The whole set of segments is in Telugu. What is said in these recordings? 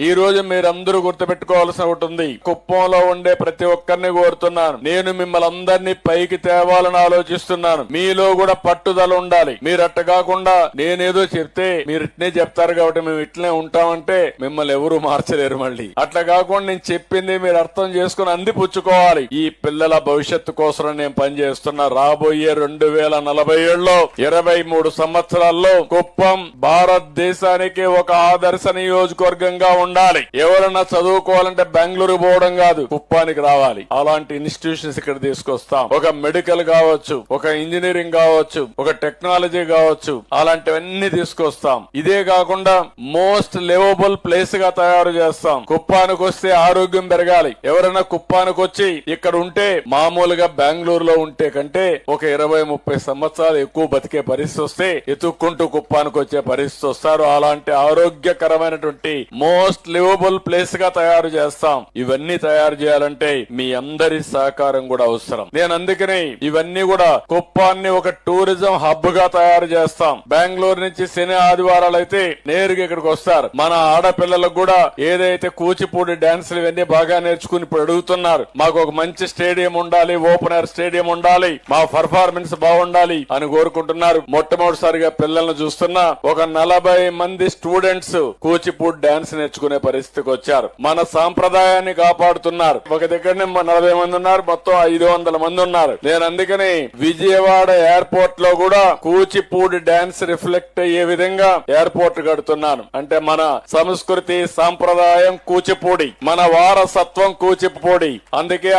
ఈ రోజు మీరందరూ గుర్తుపెట్టుకోవాల్సిన ఒకటి ఉంది. కుప్పంలో ఉండే ప్రతి ఒక్కరిని కోరుతున్నాను, నేను మిమ్మల్ని అందరినీ పైకి తేవాలని ఆలోచిస్తున్నాను. మీలో కూడా పట్టుదల ఉండాలి. మీరు అట్ట కాకుండా నేనేదో చెప్తే మీరు ఇట్నే చెప్తారు కాబట్టి మేము ఇట్లనే ఉంటామంటే మిమ్మల్ని ఎవరు మార్చలేరు. మళ్ళీ అట్లా కాకుండా నేను చెప్పింది మీరు అర్థం చేసుకుని అందిపుచ్చుకోవాలి. ఈ పిల్లల భవిష్యత్తు కోసం నేను పనిచేస్తున్నా. రాబోయే 2047లో 23 సంవత్సరాల్లో కుప్పం భారతదేశానికి ఒక ఆదర్శ నియోజకవర్గంగా ఉండాలి. ఎవరన్నా చదువుకోవాలంటే బెంగళూరు పోవడం కాదు, కుప్పానికి రావాలి. అలాంటి ఇన్స్టిట్యూషన్స్ ఇక్కడ తీసుకొస్తాం. ఒక మెడికల్ కావచ్చు, ఒక ఇంజనీరింగ్ కావచ్చు, ఒక టెక్నాలజీ కావచ్చు, అలాంటివన్నీ తీసుకొస్తాం. ఇదే కాకుండా మోస్ట్ లివబుల్ ప్లేస్ గా తయారు చేస్తాం. కుప్పానికి వస్తే ఆరోగ్యం పెరగాలి. ఎవరైనా కుప్పానికి వచ్చి ఇక్కడ ఉంటే మామూలుగా బెంగళూరులో ఉంటే కంటే ఒక 20-30 సంవత్సరాలు ఎక్కువ బతికే పరిస్థితి వస్తే ఎత్తుక్కుంటూ కుప్పానికి వచ్చే పరిస్థితి వస్తారు. అలాంటి ఆరోగ్యకరమైనటువంటి మోస్ట్ లివబుల్ ప్లేస్ గా తయారు చేస్తాం. ఇవన్నీ తయారు చేయాలంటే మీ అందరి సహకారం కూడా అవసరం. నేను అందుకని ఇవన్నీ కూడా కుప్పాన్ని ఒక టూరిజం హబ్ గా తయారు చేస్తాం. బెంగళూరు నుంచి శని ఆదివారాలు అయితే నేరుగా ఇక్కడికి వస్తారు. మన ఆడపిల్లలకు కూడా ఏదైతే కూచిపూడి డాన్సులు ఇవన్నీ బాగా నేర్చుకుని ఇప్పుడు అడుగుతున్నారు, మాకు ఒక మంచి స్టేడియం ఉండాలి, ఓపెన్ ఎయిర్ స్టేడియం ఉండాలి, మా పర్ఫార్మెన్స్ బాగుండాలి అని కోరుకుంటున్నారు. మొట్టమొదటిసారిగా పిల్లలను చూస్తున్నా ఒక 40 మంది స్టూడెంట్స్ కూచిపూడి డాన్స్ నేర్చుకునే పరిస్థితికి వచ్చారు. మన సాంప్రదాయాన్ని కాపాడుతున్నారు. ఒక దగ్గరనే 40 మంది ఉన్నారు, మొత్తం 500 మంది ఉన్నారు. నేను అందుకని విజయవాడ ఎయిర్పోర్ట్ లో కూడా కూచిపూడి డాన్స్ రిఫ్లెక్ట్ అయ్యే విధంగా ఎయిర్పోర్ట్ కడుతున్నాను. అంటే మన సంస్కృతి సాంప్రదాయం కూచిపూడి, మన వారసత్వం కూచిపూడి. అందుకే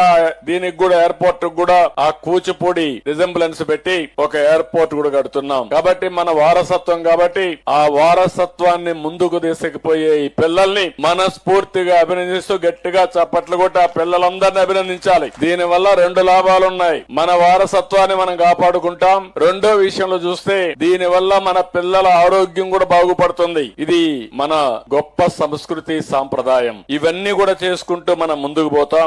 దీనికి కూడా ఎయిర్పోర్ట్ కూడా ఆ కూచిపూడి రిజెంబ్లెన్స్ పెట్టి ఒక ఎయిర్పోర్ట్ కూడా కడుతున్నాం. కాబట్టి మన వారసత్వం, కాబట్టి ఆ వారసత్వాన్ని ముందుకు తీసుకుపోయే ఈ పిల్లల్ని మనస్ఫూర్తిగా అభినందిస్తూ గట్టిగా చప్పట్లు కొట్టి ఆ పిల్లలందరినీ అభినందించాలి. దీని వల్ల 2 లాభాలున్నాయి. మన వారసత్వాన్ని మనం కాపాడుకుంటాం. రెండో విషయంలో చూస్తే దీని వల్ల మన పిల్లల ఆరోగ్యం కూడా బాగుపడుతుంది. ఇది మన గొప్ప సంస్కృతి సాంప్రదాయం. ఇవన్నీ కూడా చేసుకుంటూ మనం ముందుకు పోతాం.